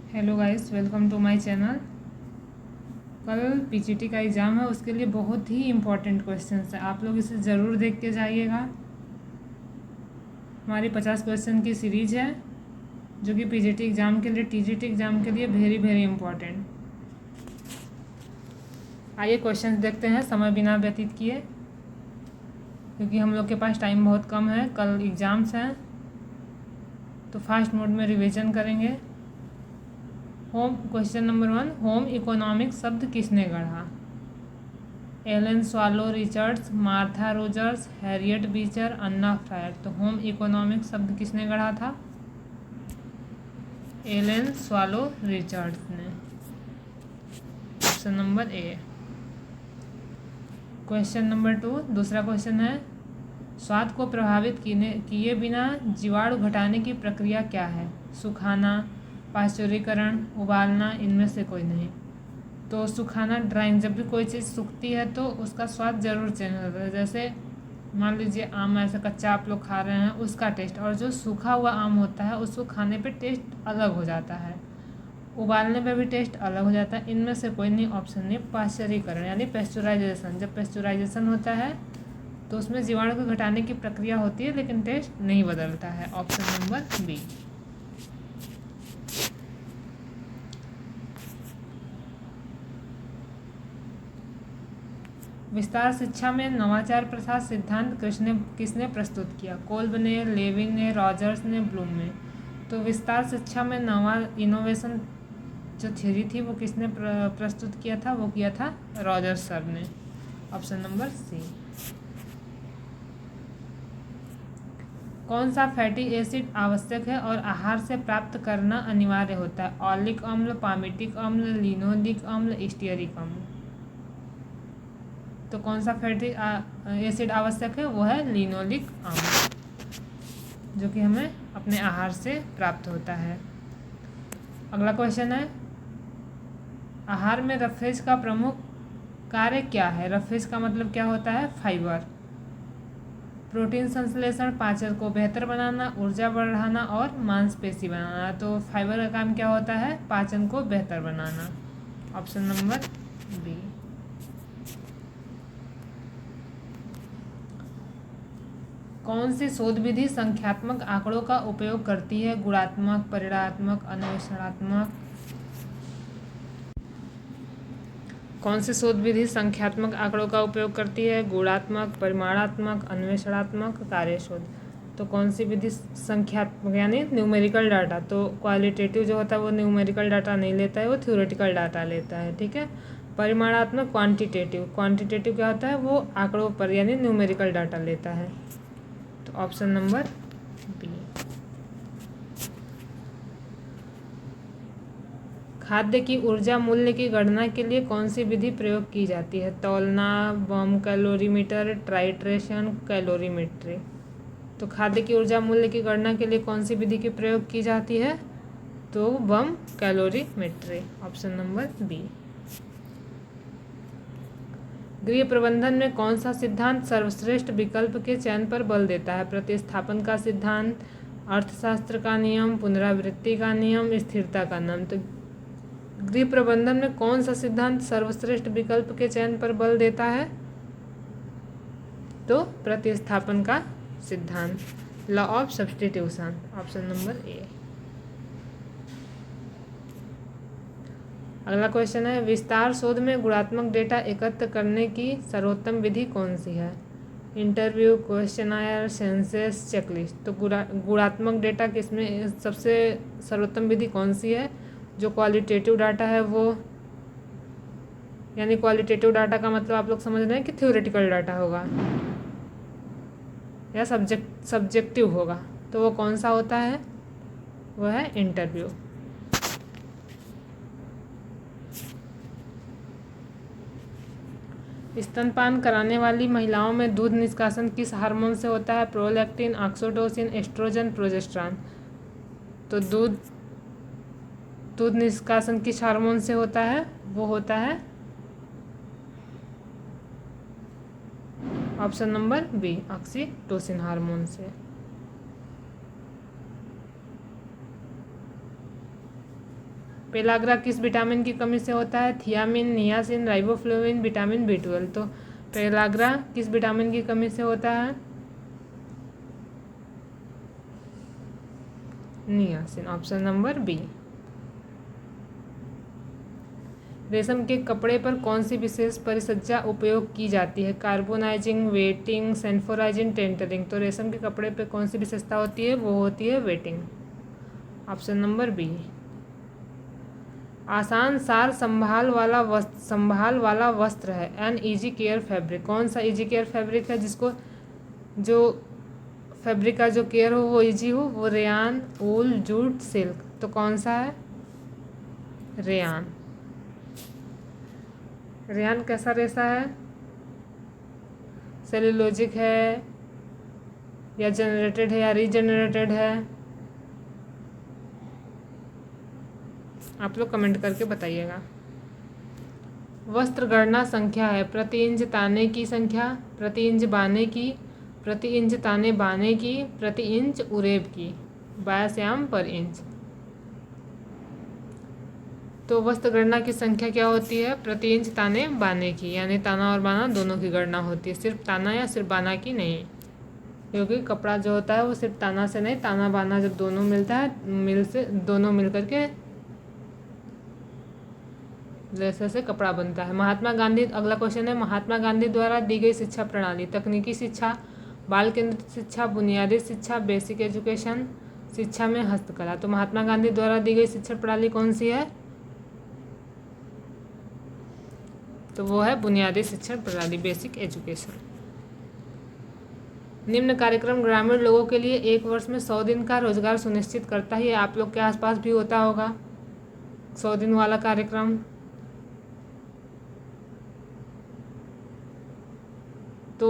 Hello guys, welcome to my channel. कल PGT का exam है, उसके लिए बहुत ही इम्पोर्टेंट क्वेश्चंस हैं। आप लोग इसे ज़रूर देख के जाइएगा। हमारी 50 क्वेश्चन की सीरीज है जो कि पीजीटी एग्ज़ाम के लिए, टीजीटी एग्ज़ाम के लिए वेरी वेरी इम्पोर्टेंट। आइए क्वेश्चंस देखते हैं समय बिना व्यतीत किए, क्योंकि हम लोग के पास टाइम बहुत कम है। कल एग्ज़ाम्स हैं तो फास्ट मोड में रिवीजन करेंगे। क्वेश्चन नंबर 1, होम इकोनॉमिक शब्द किसने गढ़ा? Ellen Swallow Richards, Martha Rogers, Harriet Beecher, Anna Fryer. तो होम इकोनॉमिक शब्द किसने गढ़ा था? एलन स्वालो रिचर्ड्स ने। Option number A. Question number 2, दूसरा क्वेश्चन है, स्वाद को प्रभावित किए बिना जीवाणु घटाने की प्रक्रिया क्या है? सुखाना, पाश्चुरीकरण, उबालना, इनमें से कोई नहीं। तो सुखाना, ड्राइंग। जब भी कोई चीज़ सूखती है तो उसका स्वाद ज़रूर चेंज होता है। जैसे मान लीजिए आम ऐसा कच्चा आप लोग खा रहे हैं, उसका टेस्ट, और जो सूखा हुआ आम होता है उसको खाने पे टेस्ट अलग हो जाता है, उबालने पे भी टेस्ट अलग हो जाता है। इनमें से कोई नहीं। ऑप्शन नहीं, पाश्चुरीकरण यानी पेस्चुराइजेशन। जब पेस्चुराइजेशन होता है तो उसमें जीवाणु को घटाने की प्रक्रिया होती है लेकिन टेस्ट नहीं बदलता है। Option number B. विस्तार शिक्षा में नवाचार प्रसार सिद्धांत किसने प्रस्तुत किया? कोल्ब ने, लेविन ने, रॉजर्स ने, ब्लूम ने। तो विस्तार शिक्षा में नवा इनोवेशन जो थ्योरी थी वो किसने प्रस्तुत किया था? वो किया था रॉजर्स सर ने। Option number C. कौन सा फैटी एसिड आवश्यक है और आहार से प्राप्त करना अनिवार्य होता है? ऑलिक अम्ल, पामिटिक अम्ल, लिनोलिक अम्ल, स्टीयरिक अम्ल। तो कौन सा फैटी एसिड आवश्यक है? वो है लिनोलिक अम्ल, जो कि हमें अपने आहार से प्राप्त होता है। अगला क्वेश्चन है, आहार में रफेज का प्रमुख कार्य क्या है? रफेज का मतलब क्या होता है? फाइबर। प्रोटीन संश्लेषण, पाचन को बेहतर बनाना, ऊर्जा बढ़ाना और मांसपेशी बनाना। तो फाइबर का काम क्या होता है? पाचन को बेहतर बनाना। Option number B. कौन सी शोध विधि संख्यात्मक आंकड़ों का उपयोग करती है? गुणात्मक, परिमाणात्मक, अन्वेषणात्मक। कौन सी शोध विधि संख्यात्मक आंकड़ों का उपयोग करती है? गुणात्मक, परिमाणात्मक, अन्वेषणात्मक, कार्य शोध। तो कौन सी विधि संख्यात्मक यानी न्यूमेरिकल डाटा। तो क्वालिटेटिव जो होता है वो न्यूमेरिकल डाटा नहीं लेता है, वो थ्योरेटिकल डाटा लेता है। ठीक है। परिमाणात्मक क्वांटिटेटिव, क्वांटिटेटिव क्या होता है? वो आंकड़ों पर यानी न्यूमेरिकल डाटा लेता है। तो ऑप्शन नंबर बी। खाद्य की ऊर्जा मूल्य की गणना के लिए कौन सी विधि प्रयोग की जाती है? तौलना, बम कैलोरीमीटर, ट्राइट्रेशन, कैलोरीमेट्री। तो खाद्य की ऊर्जा मूल्य की गणना के लिए कौन सी विधि की प्रयोग की जाती है? तो bomb calorimetry. Option number B. गृह प्रबंधन में कौन सा सिद्धांत सर्वश्रेष्ठ विकल्प के चयन पर बल देता है? प्रतिस्थापन का सिद्धांत, अर्थशास्त्र का नियम, पुनरावृत्ति का नियम, स्थिरता का नियम। तो गृह प्रबंधन में कौन सा सिद्धांत सर्वश्रेष्ठ विकल्प के चयन पर बल देता है? तो प्रतिस्थापन का सिद्धांत, law of substitution. Option number ए। अगला क्वेश्चन है, विस्तार शोध में गुणात्मक डेटा एकत्र करने की सर्वोत्तम विधि कौन सी है? Interview, questionnaire, census, checklist. तो गुणात्मक डेटा किसमें सबसे सर्वोत्तम विधि कौन सी है? जो क्वालिटेटिव डाटा है वो, यानी क्वालिटेटिव डाटा का मतलब आप लोग समझ रहे हैं कि थ्योरेटिकल डाटा होगा या सब्जेक्टिव होगा। तो वो कौन सा होता है? वो है इंटरव्यू। स्तनपान कराने वाली महिलाओं में दूध निष्कासन किस हार्मोन से होता है? Prolactin, oxytocin, oestrogen, progesterone. तो दूध निष्कासन किस हार्मोन से होता है? वो होता है option number B, oxytocin hormone से। पेलाग्रा किस विटामिन की कमी से होता है? Thiamine, niacin, riboflavin, vitamin B12। तो पेलाग्रा किस विटामिन की कमी से होता है? Niacin, option number B. रेशम के कपड़े पर कौन सी विशेष परिसज्जा उपयोग की जाती है? Carbonising, wetting, sanforizing, tentering. तो रेशम के कपड़े पर कौन सी विशेषता होती है? वो होती है वेटिंग, ऑप्शन नंबर बी। आसान सार संभाल वाला वस्त्र है। An easy care fabric. कौन सा ईजी केयर फैब्रिक है जिसको जो फैब्रिक का जो केयर हो वो ईजी हो? वो रेयान, वूल, जूट, सिल्क। तो कौन सा है? रेयान। रेयान कैसा रेशा है? सेल्यूलोजिक है या जनरेटेड है या रीजनरेटेड है? आप लोग कमेंट करके बताइएगा। वस्त्र गणना संख्या है प्रति इंच ताने की संख्या, प्रति इंच बाने की, प्रति इंच ताने बाने की, प्रति इंच उरेब की, व्यायाम पर इंच। तो वस्त्र गणना की संख्या क्या होती है? प्रति इंच ताने बाने की, यानी ताना और बाना दोनों की गणना होती है, सिर्फ ताना या सिर्फ बाना की नहीं, क्योंकि कपड़ा जो होता है वो सिर्फ ताना से नहीं, ताना बाना जब दोनों मिलता है दोनों मिल करके जैसे से कपड़ा बनता है। महात्मा गांधी, अगला क्वेश्चन है, महात्मा गांधी द्वारा दी गई शिक्षा प्रणाली? तकनीकी शिक्षा, बाल केंद्रित शिक्षा, बुनियादी शिक्षा, बेसिक एजुकेशन, शिक्षा में हस्तकला। तो महात्मा गांधी द्वारा दी गई शिक्षा प्रणाली कौन सी है? तो वो है बुनियादी शिक्षा प्रणाली, बेसिक एजुकेशन। निम्न कार्यक्रम ग्रामीण लोगों के लिए 1 वर्ष में 100 दिन का रोजगार सुनिश्चित करता है। आप लोग के आसपास भी होता होगा 100 दिन वाला कार्यक्रम। तो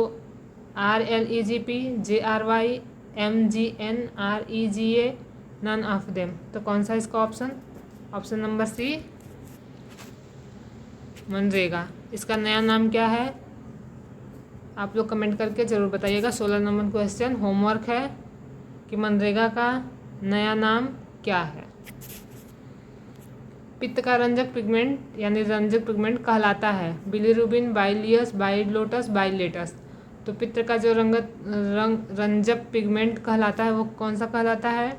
RLEGP, JRY, MGNREGA, none of them. तो कौन सा इसका option? Option number C, MNREGA. इसका नया नाम क्या है? आप लोग कमेंट करके ज़रूर बताइएगा। 16 नंबर क्वेश्चन होमवर्क है कि मनरेगा का नया नाम क्या है? पित्त का रंजक पिगमेंट यानी रंजक पिगमेंट कहलाता है? बिलीरुबिन, बाइलियस, बाइलोटस, बाइलेटस। तो पित्त का जो रंजक पिगमेंट कहलाता है वो कौन सा कहलाता है?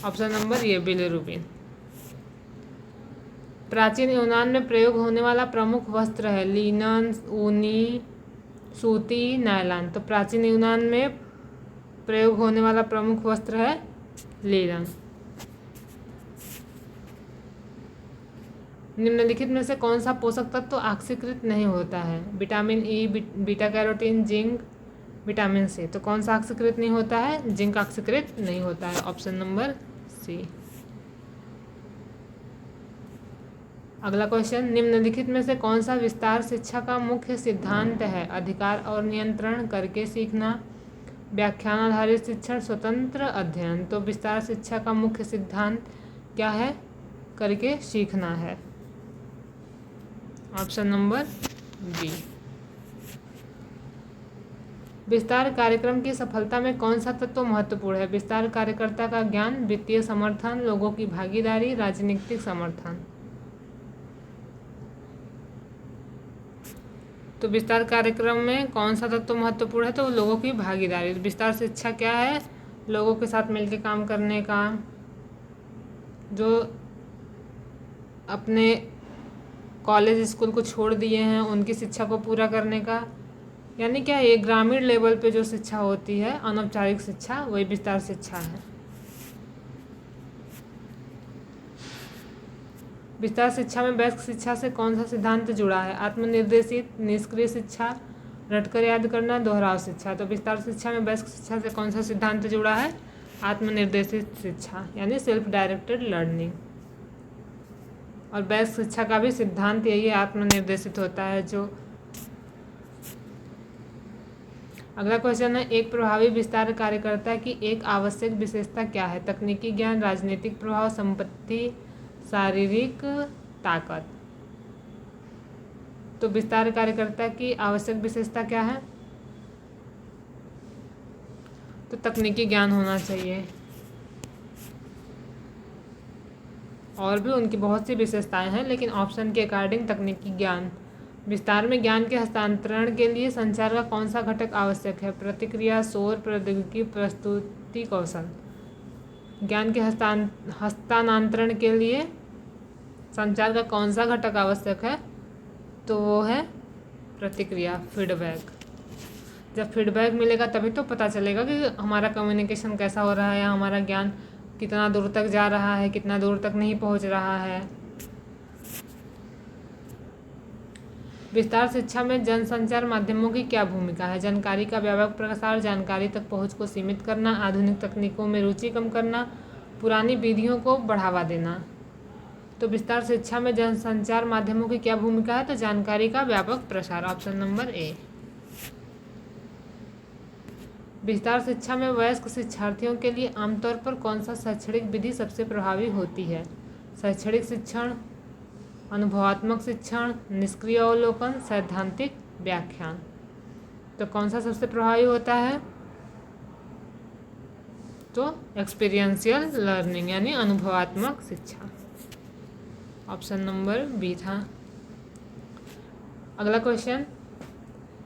ऑप्शन नंबर ये, बिलीरुबिन। प्राचीन यूनान में प्रयोग होने वाला प्रमुख वस्त्र है? लिनन, ऊनी, सूती, नायलॉन। तो प्राचीन यूनान में प्रयोग होने वाला प्रमुख वस्त्र है लिनन। निम्नलिखित में से कौन सा पोषक तत्व तो ऑक्सीकृत नहीं होता है? Vitamin E, beta carotene, zinc, vitamin C. तो कौन सा ऑक्सीकृत नहीं होता है? जिंक ऑक्सीकृत नहीं होता है, ऑप्शन नंबर सी। अगला क्वेश्चन, निम्नलिखित में से कौन सा विस्तार शिक्षा का मुख्य सिद्धांत है? अधिकार और नियंत्रण, करके सीखना, व्याख्यान आधारित शिक्षण, स्वतंत्र अध्ययन। तो विस्तार शिक्षा का मुख्य सिद्धांत क्या है? करके सीखना है, ऑप्शन नंबर बी। विस्तार कार्यक्रम की सफलता में कौन सा तत्व महत्वपूर्ण है? विस्तार कार्यकर्ता का ज्ञान, वित्तीय समर्थन, लोगों की भागीदारी, राजनीतिक समर्थन। तो विस्तार कार्यक्रम में कौन सा तत्व महत्वपूर्ण है? तो लोगों की भागीदारी। विस्तार शिक्षा क्या है? लोगों के साथ मिलकर काम करने का, जो अपने कॉलेज स्कूल को छोड़ दिए हैं उनकी शिक्षा को पूरा करने का, यानी क्या ये ग्रामीण लेवल पे जो शिक्षा होती है अनौपचारिक शिक्षा, वही विस्तार शिक्षा है। विस्तार शिक्षा में वयस्क शिक्षा से कौन सा सिद्धांत जुड़ा है? आत्मनिर्देशित, निष्क्रिय शिक्षा, रटकर याद करना, दोहराव शिक्षा। तो विस्तार शिक्षा में वयस्क शिक्षा से कौन सा सिद्धांत जुड़ा है? आत्मनिर्देशित शिक्षा, यानी सेल्फ डायरेक्टेड लर्निंग। और वयस्क शिक्षा का भी सिद्धांत यही आत्मनिर्देशित होता है। जो अगला क्वेश्चन है, एक प्रभावी विस्तार कार्यकर्ता की एक आवश्यक विशेषता क्या है? तकनीकी ज्ञान, राजनीतिक प्रभाव, संपत्ति, शारीरिक ताकत। तो विस्तार कार्यकर्ता की आवश्यक विशेषता क्या है? तो तकनीकी ज्ञान होना चाहिए। और भी उनकी बहुत सी विशेषताएं हैं, लेकिन ऑप्शन के अकॉर्डिंग तकनीकी ज्ञान। विस्तार में ज्ञान के हस्तांतरण के लिए संचार का कौन सा घटक आवश्यक है? प्रतिक्रिया, शोर, प्रौद्योगिकी, प्रस्तुति कौशल। ज्ञान के हस्तांतरण के लिए संचार का कौन सा घटक आवश्यक है? तो वो है प्रतिक्रिया, फीडबैक। जब फीडबैक मिलेगा तभी तो पता चलेगा कि हमारा कम्युनिकेशन कैसा हो रहा है या हमारा ज्ञान कितना दूर तक जा रहा है, कितना दूर तक नहीं पहुंच रहा है। विस्तार शिक्षा में जनसंचार माध्यमों की क्या भूमिका है? जानकारी का व्यापक प्रसार, जानकारी तक पहुंच को सीमित करना, आधुनिक तकनीकों में रुचि कम करना, पुरानी विधियों को बढ़ावा देना। तो विस्तार शिक्षा में जनसंचार माध्यमों की क्या भूमिका है? तो जानकारी का व्यापक प्रसार, ऑप्शन नंबर ए। विस्तार शिक्षा में वयस्क शिक्षार्थियों के लिए आमतौर पर कौन सा शैक्षणिक विधि सबसे प्रभावी होती है? शैक्षणिक शिक्षण, अनुभवात्मक शिक्षण, निष्क्रिय अवलोकन, सैद्धांतिक व्याख्यान। तो कौन सा सबसे प्रभावी होता है? तो एक्सपीरियंशियल लर्निंग यानी अनुभवात्मक शिक्षा, ऑप्शन नंबर बी था। अगला क्वेश्चन,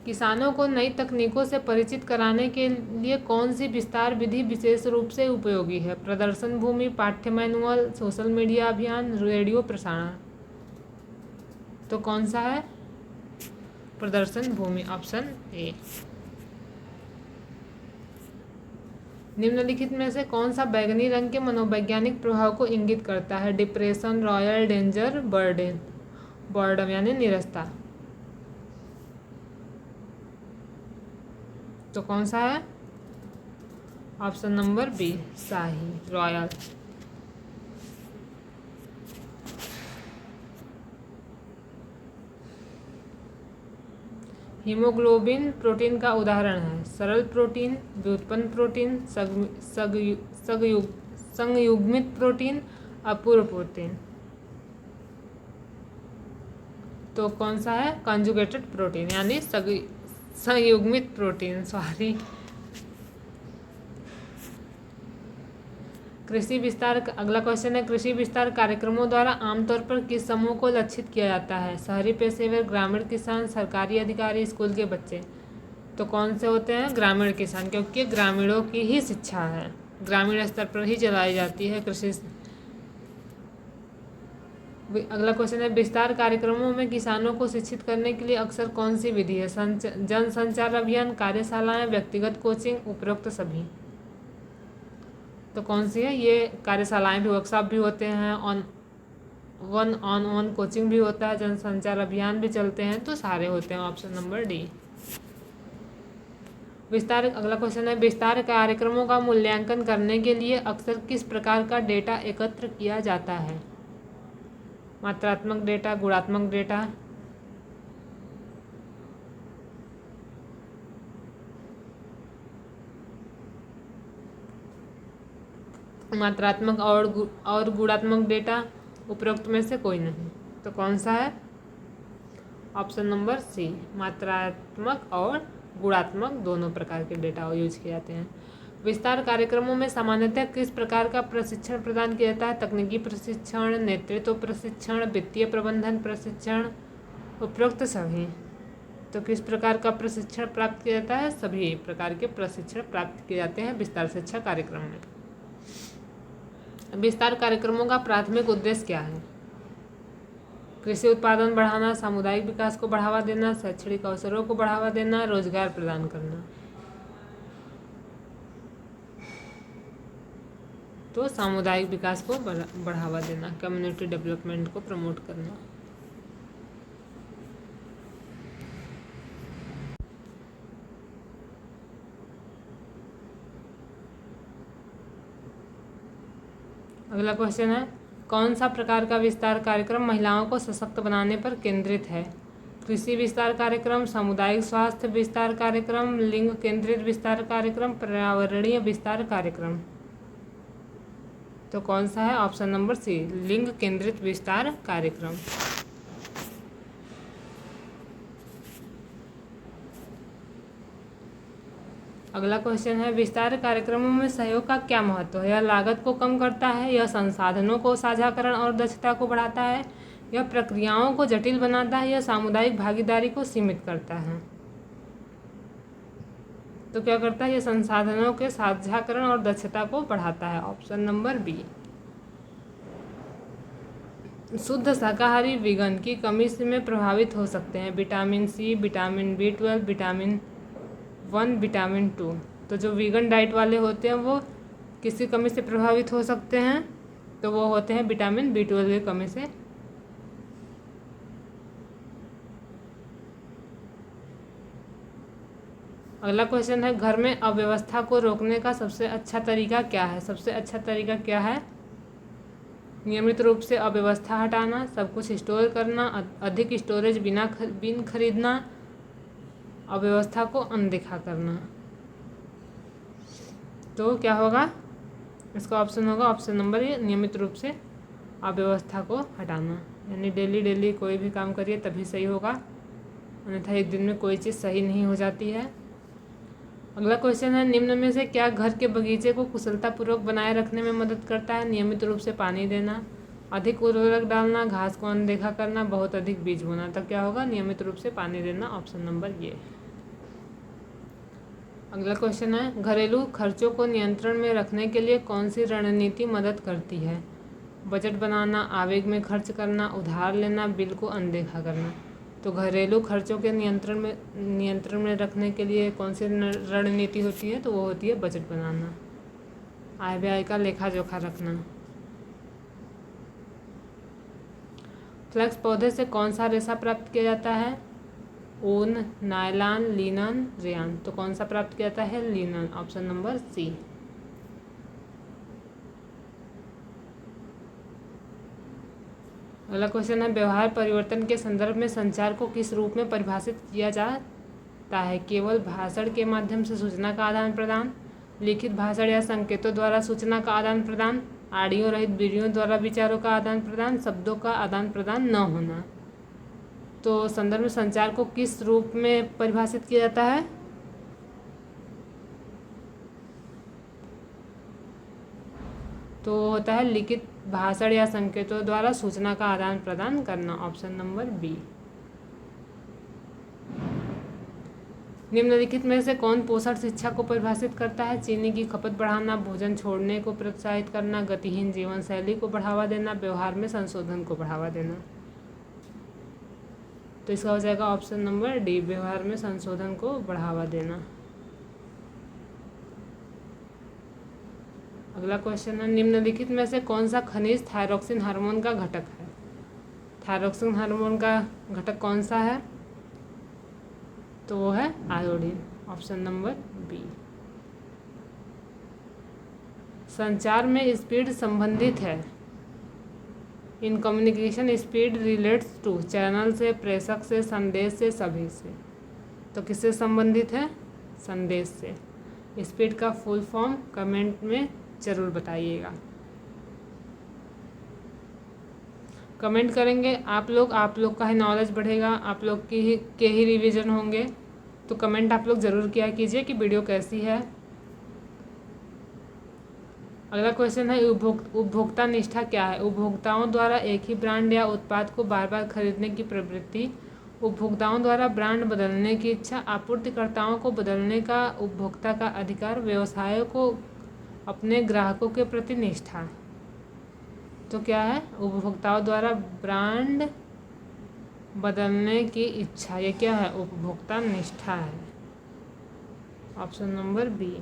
किसानों को नई तकनीकों से परिचित कराने के लिए कौन सी विस्तार विधि विशेष रूप से उपयोगी है? प्रदर्शन भूमि, पाठ्य मैनुअल, सोशल मीडिया अभियान, रेडियो प्रसारण। तो कौन सा है? प्रदर्शन भूमि, ऑप्शन ए। निम्नलिखित में से कौन सा बैंगनी रंग के मनोवैज्ञानिक प्रभाव को इंगित करता है? डिप्रेशन, रॉयल, डेंजर, बर्डम यानी निरस्ता। तो कौन सा है? ऑप्शन नंबर बी, शाही, रॉयल। हीमोग्लोबिन प्रोटीन का उदाहरण है? सरल प्रोटीन, व्युत्पन्न प्रोटीन, संयुग्मित प्रोटीन, अपूर्ण प्रोटीन। तो कौन सा है? कंजुगेटेड प्रोटीन यानी संयुग्मित प्रोटीन, सॉरी। कृषि विस्तार, अगला क्वेश्चन है, कृषि विस्तार कार्यक्रमों द्वारा आमतौर पर किस समूह को लक्षित किया जाता है? शहरी पेशेवर, ग्रामीण किसान, सरकारी अधिकारी, स्कूल के बच्चे। तो कौन से होते हैं? ग्रामीण किसान, क्योंकि ग्रामीणों की ही शिक्षा है, ग्रामीण स्तर पर ही चलाई जाती है कृषि। अगला क्वेश्चन है, विस्तार कार्यक्रमों में किसानों को शिक्षित करने के लिए अक्सर कौन सी विधि है? जनसंचार अभियान, कार्यशालाएं, व्यक्तिगत कोचिंग, उपरोक्त सभी। तो कौन सी है? ये कार्यशालाएं भी, वर्कशॉप भी होते हैं, ऑन वन कोचिंग भी होता है, जनसंचार अभियान भी चलते हैं, तो सारे होते हैं, ऑप्शन नंबर डी। विस्तार, अगला क्वेश्चन है, विस्तार कार्यक्रमों का मूल्यांकन करने के लिए अक्सर किस प्रकार का डेटा एकत्र किया जाता है? मात्रात्मक डेटा, गुणात्मक डेटा। मात्रात्मक और गुणात्मक डेटा, उपरोक्त में से कोई नहीं। तो कौन सा है? ऑप्शन नंबर सी, मात्रात्मक और गुणात्मक दोनों प्रकार के डेटा यूज किए जाते हैं। विस्तार कार्यक्रमों में सामान्यतः किस प्रकार का प्रशिक्षण प्रदान किया जाता है? तकनीकी प्रशिक्षण, नेतृत्व प्रशिक्षण, वित्तीय प्रबंधन प्रशिक्षण, उपरोक्त सभी। तो किस प्रकार का प्रशिक्षण प्राप्त किया जाता है? सभी प्रकार के प्रशिक्षण प्राप्त किए जाते हैं विस्तार शिक्षा कार्यक्रम में। विस्तार कार्यक्रमों का प्राथमिक उद्देश्य क्या है? कृषि उत्पादन बढ़ाना, सामुदायिक विकास को बढ़ावा देना, शैक्षणिक अवसरों को बढ़ावा देना, रोजगार प्रदान करना। तो सामुदायिक विकास को बढ़ावा देना, कम्युनिटी डेवलपमेंट को प्रमोट करना। अगला क्वेश्चन है, कौन सा प्रकार का विस्तार कार्यक्रम महिलाओं को सशक्त बनाने पर केंद्रित है? कृषि विस्तार कार्यक्रम, सामुदायिक स्वास्थ्य विस्तार कार्यक्रम, लिंग केंद्रित विस्तार कार्यक्रम, पर्यावरणीय विस्तार कार्यक्रम। तो कौन सा है? ऑप्शन नंबर सी, लिंग केंद्रित विस्तार कार्यक्रम। अगला क्वेश्चन है, विस्तार कार्यक्रमों में सहयोग का क्या महत्व है? यह लागत को कम करता है, यह संसाधनों को साझाकरण और दक्षता को बढ़ाता है, यह प्रक्रियाओं को जटिल बनाता है, यह सामुदायिक भागीदारी को सीमित करता है। तो क्या करता है? यह संसाधनों के साझाकरण और दक्षता को बढ़ाता है। Option number B. शुद्ध शाकाहारी वीगन की कमी से में प्रभावित हो सकते हैं vitamin C, vitamin B12, vitamin 1, vitamin 2। तो जो वीगन डाइट वाले होते हैं वो किसी कमी से प्रभावित हो सकते हैं? तो वो होते हैं विटामिन B12 की कमी से। अगला क्वेश्चन है, घर में अव्यवस्था को रोकने का सबसे अच्छा तरीका क्या है? सबसे अच्छा तरीका क्या है? नियमित रूप से अव्यवस्था हटाना, सब कुछ स्टोर करना, अधिक स्टोरेज बिन खरीदना, अव्यवस्था को अनदेखा करना। तो क्या होगा? इसका ऑप्शन होगा ऑप्शन नंबर ए, नियमित रूप से अव्यवस्था को हटाना। यानी डेली कोई भी काम करिए तभी सही होगा, अन्यथा एक दिन में कोई चीज़ सही नहीं हो जाती है। अगला क्वेश्चन है, निम्न में से क्या घर के बगीचे को कुशलतापूर्वक बनाए रखने में मदद करता है? नियमित रूप से पानी देना, अधिक उर्वरक डालना, घास को अनदेखा करना, बहुत अधिक बीज बोना। तो क्या होगा? नियमित रूप से पानी देना। ऑप्शन नंबर ये। अगला क्वेश्चन है, घरेलू खर्चों को नियंत्रण में रखने के लिए कौन सी रणनीति मदद करती है? बजट बनाना, आवेग में खर्च करना, उधार लेना, बिल को अनदेखा करना। तो घरेलू खर्चों के नियंत्रण में रखने के लिए कौन सी रणनीति होती है? तो वो होती है बजट बनाना, आय व्यय का लेखा जोखा रखना। फ्लैक्स पौधे से कौन सा रेशा प्राप्त किया जाता है? ऊन, नायलॉन, लिनन, रेयन। तो कौन सा प्राप्त किया जाता है? लिनन। Option number C. अगला क्वेश्चन है, व्यवहार परिवर्तन के संदर्भ में संचार को किस रूप में परिभाषित किया जाता है? केवल भाषण के माध्यम से सूचना का आदान प्रदान, लिखित भाषण या संकेतों द्वारा सूचना का आदान प्रदान, ऑडियो रहित वीडियो द्वारा विचारों का आदान प्रदान, शब्दों का आदान प्रदान न होना। तो संदर्भ में संचार को किस रूप में परिभाषित किया जाता है? तो होता है लिखित भाषण या संकेतों द्वारा सूचना का आदान प्रदान करना। Option number B. निम्नलिखित में से कौन पोषण शिक्षा को परिभाषित करता है? चीनी की खपत बढ़ाना, भोजन छोड़ने को प्रोत्साहित करना, गतिहीन जीवन शैली को बढ़ावा देना, व्यवहार में संशोधन को बढ़ावा देना। तो इसका हो जाएगा ऑप्शन नंबर डी, व्यवहार में संशोधन को बढ़ावा देना। अगला क्वेश्चन है, निम्नलिखित में से कौन सा खनिज थायरॉक्सिन हार्मोन का घटक है? थायरॉक्सिन हार्मोन का घटक कौन सा है? तो वो है आयोडीन। Option number B. संचार में स्पीड संबंधित है। In communication speed relates to, channel से, प्रेषक से, संदेश से, सभी से। तो किससे संबंधित है? संदेश से। स्पीड का फुल फॉर्म कमेंट में ज़रूर बताइएगा। कमेंट करेंगे आप लोग का ही नॉलेज बढ़ेगा, आप लोग के ही रिवीजन होंगे। तो कमेंट आप लोग ज़रूर किया कीजिए कि वीडियो कैसी है। अगला क्वेश्चन है, उपभोक्ता निष्ठा क्या है? उपभोक्ताओं द्वारा एक ही ब्रांड या उत्पाद को बार बार खरीदने की प्रवृत्ति, उपभोक्ताओं द्वारा ब्रांड बदलने की इच्छा, आपूर्तिकर्ताओं को बदलने का उपभोक्ता का अधिकार, व्यवसायों को अपने ग्राहकों के प्रति निष्ठा। तो क्या है? उपभोक्ताओं द्वारा ब्रांड बदलने की इच्छा। ये क्या है? उपभोक्ता निष्ठा है। Option number B.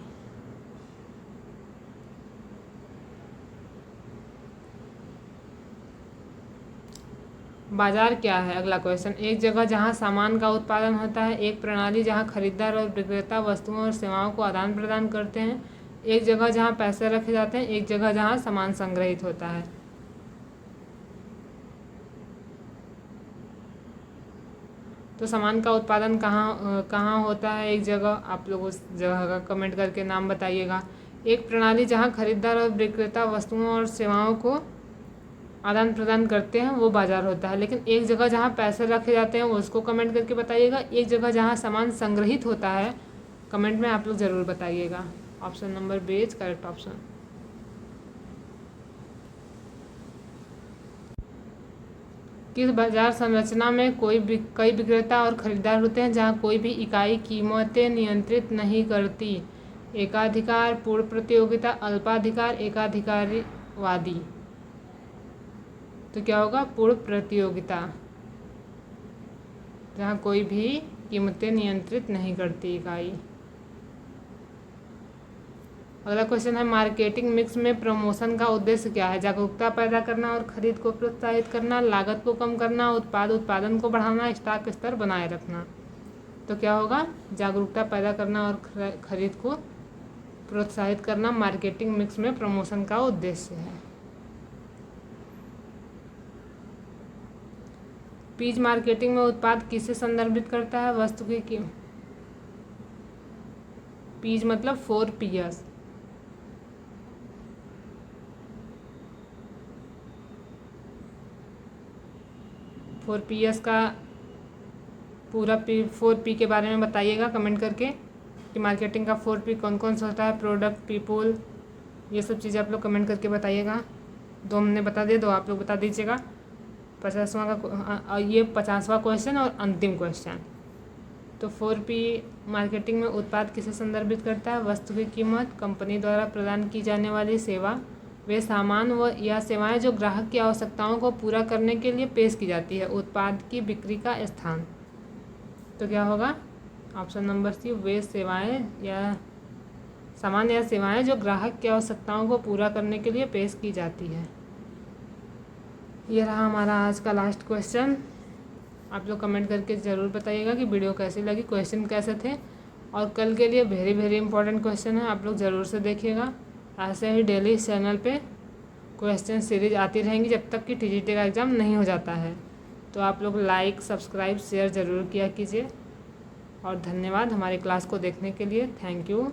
बाजार क्या है? अगला क्वेश्चन, एक जगह जहां सामान का उत्पादन होता है, एक प्रणाली जहां खरीदार और विक्रेता वस्तुओं और सेवाओं को आदान प्रदान करते हैं, एक जगह जहां पैसे रखे जाते हैं, एक जगह जहां सामान संग्रहित होता है। तो सामान का उत्पादन कहाँ होता है? एक जगह। आप लोग उस जगह का कमेंट करके नाम बताइएगा। एक प्रणाली जहां खरीदार और विक्रेता वस्तुओं और सेवाओं को आदान प्रदान करते हैं वो बाजार होता है। लेकिन एक जगह जहाँ पैसे रखे जाते हैं उसको कमेंट करके बताइएगा। एक जगह जहाँ सामान संग्रहित होता है कमेंट में आप लोग ज़रूर बताइएगा। Option number B is correct option. किस बाजार संरचना में कई विक्रेता और खरीदार होते हैं जहां कोई भी इकाई कीमतें नियंत्रित नहीं करती? एकाधिकार, पूर्ण प्रतियोगिता, अल्पाधिकार, एकाधिकारवादी। तो क्या होगा? पूर्ण प्रतियोगिता, जहाँ कोई भी कीमतें नियंत्रित नहीं करती इकाई। अगला क्वेश्चन है, मार्केटिंग मिक्स में प्रमोशन का उद्देश्य क्या है? जागरूकता पैदा करना और खरीद को प्रोत्साहित करना, लागत को कम करना, उत्पादन को बढ़ाना, स्टॉक स्तर बनाए रखना। तो क्या होगा? जागरूकता पैदा करना और खरीद को प्रोत्साहित करना मार्केटिंग मिक्स में प्रमोशन का उद्देश्य है। पीज मार्केटिंग में उत्पाद किसे संदर्भित करता है? वस्तु की कीमत। पीज मतलब 4 Ps। फोर Ps का पूरा 4P के बारे में बताइएगा कमेंट करके कि मार्केटिंग का 4P कौन कौन सा होता है। प्रोडक्ट, पीपल, ये सब चीज़ें आप लोग कमेंट करके बताइएगा। 2 हमने बता दिए, 2 आप लोग बता दीजिएगा। 50वां क्वेश्चन और अंतिम क्वेश्चन। तो 4P मार्केटिंग में उत्पाद किसे संदर्भित करता है? वस्तु की कीमत, कंपनी द्वारा प्रदान की जाने वाली सेवा, वे सामान या सेवाएं जो ग्राहक की आवश्यकताओं को पूरा करने के लिए पेश की जाती है, उत्पाद की बिक्री का स्थान। तो क्या होगा? ऑप्शन नंबर सी, वे सेवाएं या सामान या सेवाएं जो ग्राहक की आवश्यकताओं को पूरा करने के लिए पेश की जाती है। ये रहा हमारा आज का लास्ट क्वेश्चन। आप लोग कमेंट करके ज़रूर बताइएगा कि वीडियो कैसी लगी, क्वेश्चन कैसे थे। और कल के लिए वेरी इंपॉर्टेंट क्वेश्चन है, आप लोग ज़रूर से देखिएगा। ऐसे ही डेली इस चैनल पे क्वेश्चन सीरीज आती रहेंगी जब तक कि TGT का एग्ज़ाम नहीं हो जाता है। तो आप लोग लाइक, सब्सक्राइब, शेयर ज़रूर किया कीजिए। और धन्यवाद हमारी क्लास को देखने के लिए। Thank you.